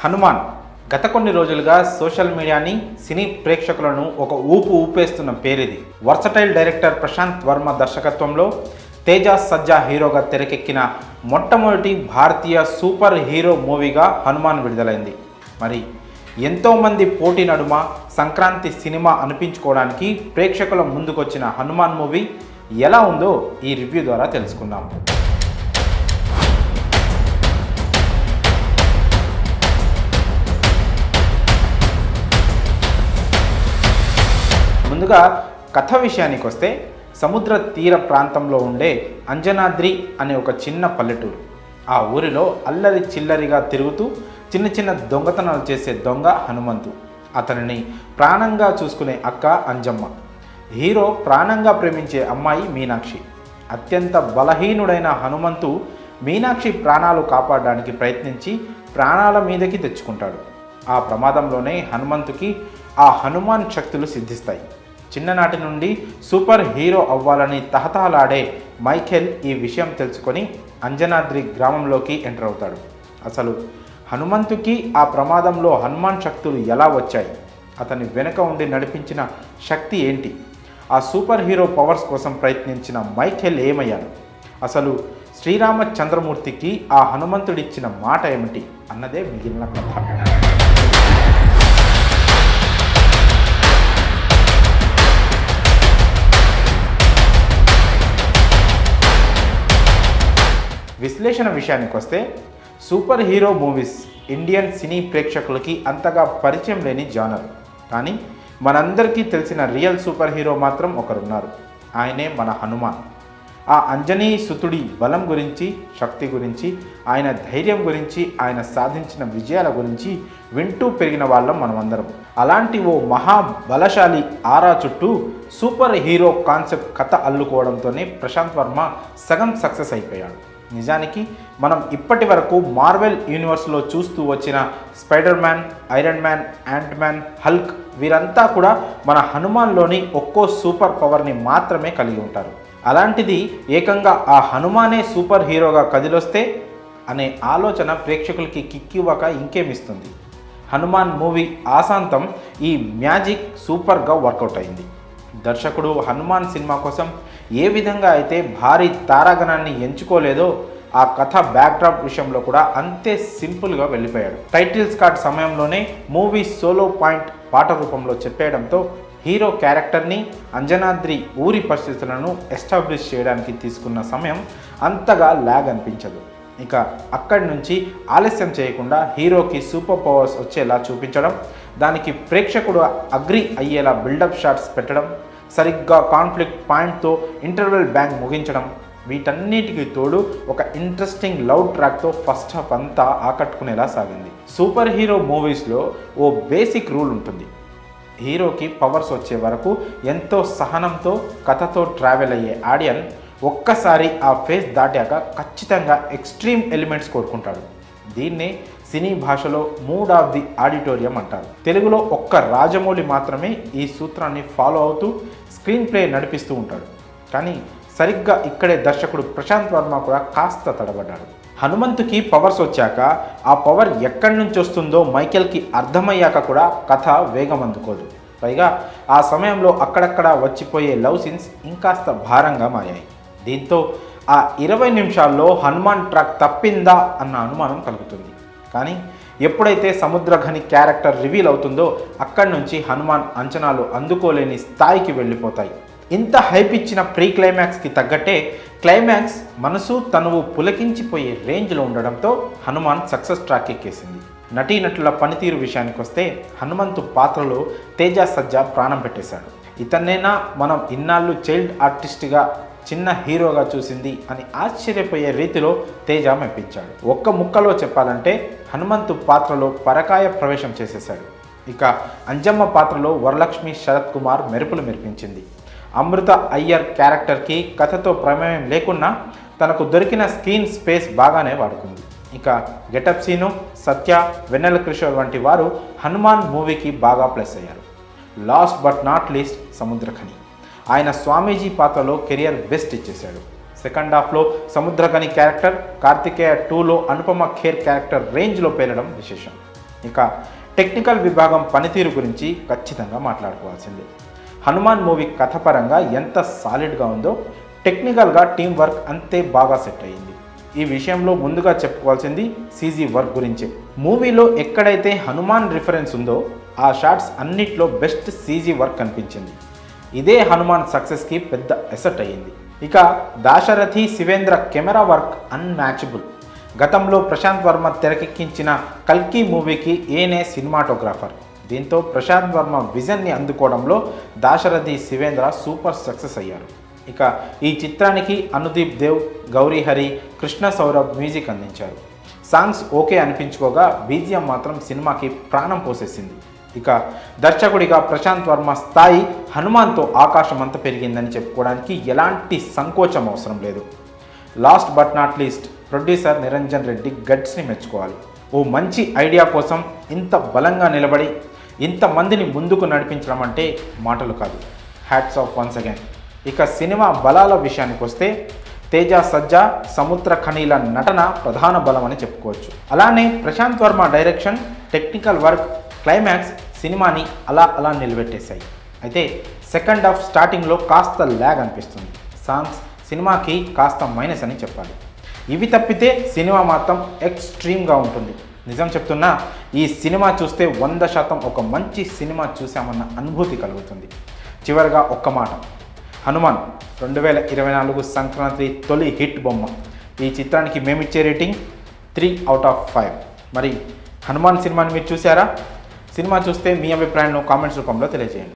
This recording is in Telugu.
హనుమాన్ గత కొన్ని రోజులుగా సోషల్ మీడియాని సినీ ప్రేక్షకులను ఒక ఊపేస్తున్న పేరిది. వర్సటైల్ డైరెక్టర్ ప్రశాంత్ వర్మ దర్శకత్వంలో తేజ సజ్జా హీరోగా తెరకెక్కిన మొట్టమొదటి భారతీయ సూపర్ హీరో మూవీగా హనుమాన్ విడుదలైంది. మరి ఎంతోమంది పోటీ నడుమ సంక్రాంతి సినిమా అనిపించుకోవడానికి ప్రేక్షకుల ముందుకొచ్చిన హనుమాన్ మూవీ ఎలా ఉందో ఈ రివ్యూ ద్వారా తెలుసుకుందాం. ముందుగా కథ విషయానికి వస్తే సముద్ర తీర ప్రాంతంలో ఉండే అంజనాద్రి అనే ఒక చిన్న పల్లెటూరు. ఆ ఊరిలో అల్లరి చిల్లరిగా తిరుగుతూ చిన్న చిన్న దొంగతనాలు చేసే దొంగ హనుమంతు, అతనిని ప్రాణంగా చూసుకునే అక్క అంజమ్మ, హీరో ప్రాణంగా ప్రేమించే అమ్మాయి మీనాక్షి. అత్యంత బలహీనుడైన హనుమంతు మీనాక్షి ప్రాణాలు కాపాడడానికి ప్రయత్నించి ప్రాణాల మీదకి తెచ్చుకుంటాడు. ఆ ప్రమాదంలోనే హనుమంతుకి ఆ హనుమాన్ శక్తులు సిద్ధిస్తాయి. చిన్ననాటి నుండి సూపర్ హీరో అవ్వాలని తహతహలాడే మైఖేల్ ఈ విషయం తెలుసుకొని అంజనాద్రి గ్రామంలోకి ఎంటర్ అవుతాడు. అసలు హనుమంతుకి ఆ ప్రమాదంలో హనుమాన్ శక్తులు ఎలా వచ్చాయి, అతని వెనుక ఉండి నడిపించిన శక్తి ఏంటి, ఆ సూపర్ హీరో పవర్స్ కోసం ప్రయత్నించిన మైఖేల్ ఏమయ్యాడు, అసలు శ్రీరామచంద్రమూర్తికి ఆ హనుమంతుడిచ్చిన మాట ఏమిటి అన్నదే మిగిలిన కథ. విశ్లేషణ విషయానికి వస్తే super hero movies Indian cine ప్రేక్షకులకి అంతగా పరిచయం లేని జానర్. కానీ మనందరికీ తెలిసిన రియల్ సూపర్ హీరో మాత్రం ఒకరున్నారు. ఆయనే మన హనుమాన్. ఆ అంజనీ సుతుడి బలం గురించి, శక్తి గురించి, ఆయన ధైర్యం గురించి, ఆయన సాధించిన విజయాల గురించి వింటూ పెరిగిన వాళ్ళం మనమందరం. అలాంటి ఓ మహాబలశాలి ఆరా చుట్టూ సూపర్ హీరో కాన్సెప్ట్ కథ అల్లుకోవడంతోనే ప్రశాంత్ వర్మ సగం సక్సెస్ అయిపోయాడు. నిజానికి మనం ఇప్పటి వరకు మార్వెల్ యూనివర్స్లో చూస్తూ వచ్చిన spider man, iron man, ant man, Hulk వీరంతా కూడా మన హనుమాన్లోని ఒక్కో సూపర్ పవర్ని మాత్రమే కలిగి ఉంటారు. అలాంటిది ఏకంగా ఆ హనుమానే సూపర్ హీరోగా కదిలొస్తే అనే ఆలోచన ప్రేక్షకులకి కిక్కివ్వక ఇంకేమిస్తుంది. హనుమాన్ మూవీ ఆశాంతం ఈ మ్యాజిక్ సూపర్గా వర్కౌట్ అయింది. దర్శకుడు హనుమాన్ సినిమా కోసం ఏ విధంగా అయితే భారీ తారాగణాన్ని ఎంచుకోలేదో ఆ కథ బ్యాక్డ్రాప్ విషయంలో కూడా అంతే సింపుల్గా వెళ్ళిపోయాడు. టైటిల్స్ కార్డ్ సమయంలోనే మూవీ సోలో పాయింట్ పాట రూపంలో చెప్పేయడంతో హీరో క్యారెక్టర్ని, అంజనాద్రి ఊరి పరిస్థితులను ఎస్టాబ్లిష్ చేయడానికి తీసుకున్న సమయం అంతగా ల్యాగ్ అనిపించదు. ఇక అక్కడి నుంచి ఆలస్యం చేయకుండా హీరోకి సూపర్ పవర్స్ వచ్చేలా చూపించడం, దానికి ప్రేక్షకుడు అగ్రి అయ్యేలా బిల్డప్ షాట్స్ పెట్టడం, సరిగ్గా కాన్ఫ్లిక్ట్ పాయింట్తో ఇంటర్వెల్ బ్యాంగ్ ముగించడం, వీటన్నిటికీ తోడు ఒక ఇంట్రెస్టింగ్ లవ్ ట్రాక్తో ఫస్ట్ హాఫ్ అంతా ఆకట్టుకునేలా సాగింది. సూపర్ హీరో మూవీస్లో ఓ బేసిక్ రూల్ ఉంటుంది. హీరోకి పవర్స్ వచ్చే వరకు ఎంతో సహనంతో కథతో ట్రావెల్ అయ్యే ఆడియన్ ఒక్కసారి ఆ ఫేజ్ దాటాక ఖచ్చితంగా ఎక్స్ట్రీమ్ ఎలిమెంట్స్ కోరుకుంటాడు. దీన్నే సినీ భాషలో మూడ్ ఆఫ్ ది ఆడిటోరియం అంటారు. తెలుగులో ఒక్క రాజమౌళి మాత్రమే ఈ సూత్రాన్ని ఫాలో అవుతూ స్క్రీన్ ప్లే నడిపిస్తూ ఉంటాడు. కానీ సరిగ్గా ఇక్కడే దర్శకుడు ప్రశాంత్ వర్మ కూడా కాస్త తడబడ్డాడు. హనుమంతుకి పవర్స్ వచ్చాక ఆ పవర్ ఎక్కడి నుంచి వస్తుందో మైకేల్కి అర్థమయ్యాక కూడా కథ వేగం అందుకోదు. పైగా ఆ సమయంలో అక్కడక్కడ వచ్చిపోయే లవ్ సీన్స్ ఇంకాస్త భారంగా మారాయి. దీంతో ఆ 20 నిమిషాల్లో హనుమాన్ ట్రాక్ తప్పిందా అన్న అనుమానం కలుగుతుంది. కానీ ఎప్పుడైతే సముద్రఘని క్యారెక్టర్ రివీల్ అవుతుందో అక్కడి నుంచి హనుమాన్ అంచనాలు అందుకోలేని స్థాయికి వెళ్ళిపోతాయి. ఇంత హైప్ ఇచ్చిన ప్రీ క్లైమాక్స్కి తగ్గట్టే క్లైమాక్స్ మనసు తనువు పులకించిపోయే రేంజ్లో ఉండడంతో హనుమాన్ సక్సెస్ ట్రాక్ ఎక్కేసింది. నటీనటుల పనితీరు విషయానికి వస్తే హనుమంతు పాత్రలో తేజ సజ్జా ప్రాణం పెట్టేశాడు. ఇతన్నేనా మనం ఇన్నాళ్ళు చైల్డ్ ఆర్టిస్ట్గా చిన్న హీరోగా చూసింది అని ఆశ్చర్యపోయే రీతిలో తేజ మెప్పించాడు. ఒక్క ముక్కలో చెప్పాలంటే హనుమంతు పాత్రలో పరకాయ ప్రవేశం చేసేశాడు. ఇక అంజమ్మ పాత్రలో వరలక్ష్మి శరత్ కుమార్ మెరుపులు మెరిపించింది. అమృత అయ్యర్ క్యారెక్టర్కి కథతో ప్రమేయం లేకున్నా తనకు దొరికిన స్క్రీన్ స్పేస్ బాగానే వాడుకుంది. ఇక గెటప్ సీను, సత్య, వెన్నెల కిషోర్ వంటి వారు హనుమాన్ మూవీకి బాగా ప్లస్ అయ్యారు. Last but not least Samuthirakani ఆయన స్వామీజీ పాత్రలో కెరియర్ బెస్ట్ ఇచ్చేశాడు. సెకండ్ హాఫ్లో సముద్రఖని క్యారెక్టర్, కార్తికేయ 2లో అనుపమ ఖేర్ క్యారెక్టర్ రేంజ్లో పేలడం విశేషం. ఇక టెక్నికల్ విభాగం పనితీరు గురించి ఖచ్చితంగా మాట్లాడుకోవాల్సిందే. హనుమాన్ మూవీ కథపరంగా ఎంత సాలిడ్గా ఉందో టెక్నికల్గా టీం వర్క్ అంతే బాగా సెట్ అయ్యింది. ఈ విషయంలో ముందుగా చెప్పుకోవాల్సింది సీజీ వర్క్ గురించే. మూవీలో ఎక్కడైతే హనుమాన్ రిఫరెన్స్ ఉందో ఆ షాట్స్ అన్నిట్లో బెస్ట్ సీజీ వర్క్ కనిపించింది. ఇదే హనుమాన్ సక్సెస్కి పెద్ద ఎసెట్ అయ్యింది. ఇక Dasarathi Sivendra camera work unmatchable. గతంలో ప్రశాంత్ వర్మ తెరకెక్కించిన కల్కి మూవీకి ఏనే సినిమాటోగ్రాఫర్. దీంతో ప్రశాంత్ వర్మ విజన్ని అందుకోవడంలో దాశరథి శివేంద్ర సూపర్ సక్సెస్ అయ్యారు. ఇక ఈ చిత్రానికి అనుదీప్ దేవ్, గౌరీ హరి, కృష్ణ సౌరభ్ మ్యూజిక్ అందించారు. సాంగ్స్ ఓకే అనిపించుకోగా బీజిఎం మాత్రం సినిమాకి ప్రాణం పోసేసింది. ఇక దర్శకుడిగా ప్రశాంత్ వర్మ స్థాయి హనుమాన్తో ఆకాశమంత పెరిగిందని చెప్పుకోవడానికి ఎలాంటి సంకోచం అవసరం లేదు. Last but not least producer Niranjan Reddy గట్స్ని మెచ్చుకోవాలి. ఓ మంచి ఐడియా కోసం ఇంత బలంగా నిలబడి ఇంతమందిని ముందుకు నడిపించడం అంటే మాటలు కాదు. Hats off once again. ఇక సినిమా బలాల విషయానికి వస్తే తేజ సజ్జా, సముద్ర ఖనీల నటన ప్రధాన బలం అని చెప్పుకోవచ్చు. అలానే Prashanth Varma direction, technical work, climax సినిమాని అలా నిలబెట్టేశాయి. అయితే సెకండ్ హాఫ్ స్టార్టింగ్లో కాస్త ల్యాగ్ అనిపిస్తుంది. సాంగ్స్ సినిమాకి కాస్త మైనస్ అని చెప్పాలి. ఇవి తప్పితే సినిమా మాత్రం ఎక్స్ట్రీమ్గా ఉంటుంది. నిజం చెప్తున్నా, ఈ సినిమా చూస్తే 100% ఒక మంచి సినిమా చూసామన్న అనుభూతి కలుగుతుంది. చివరిగా ఒక్క మాట, హనుమాన్ 2024 సంక్రాంతి తొలి హిట్ బొమ్మ. ఈ చిత్రానికి మేమిచ్చే రేటింగ్ 3/5. మరి హనుమాన్ సినిమాని మీరు చూసారా? సినిమా చూస్తే మీ అభిప్రాయాన్ని కామెంట్స్ రూపంలో తెలియజేయండి.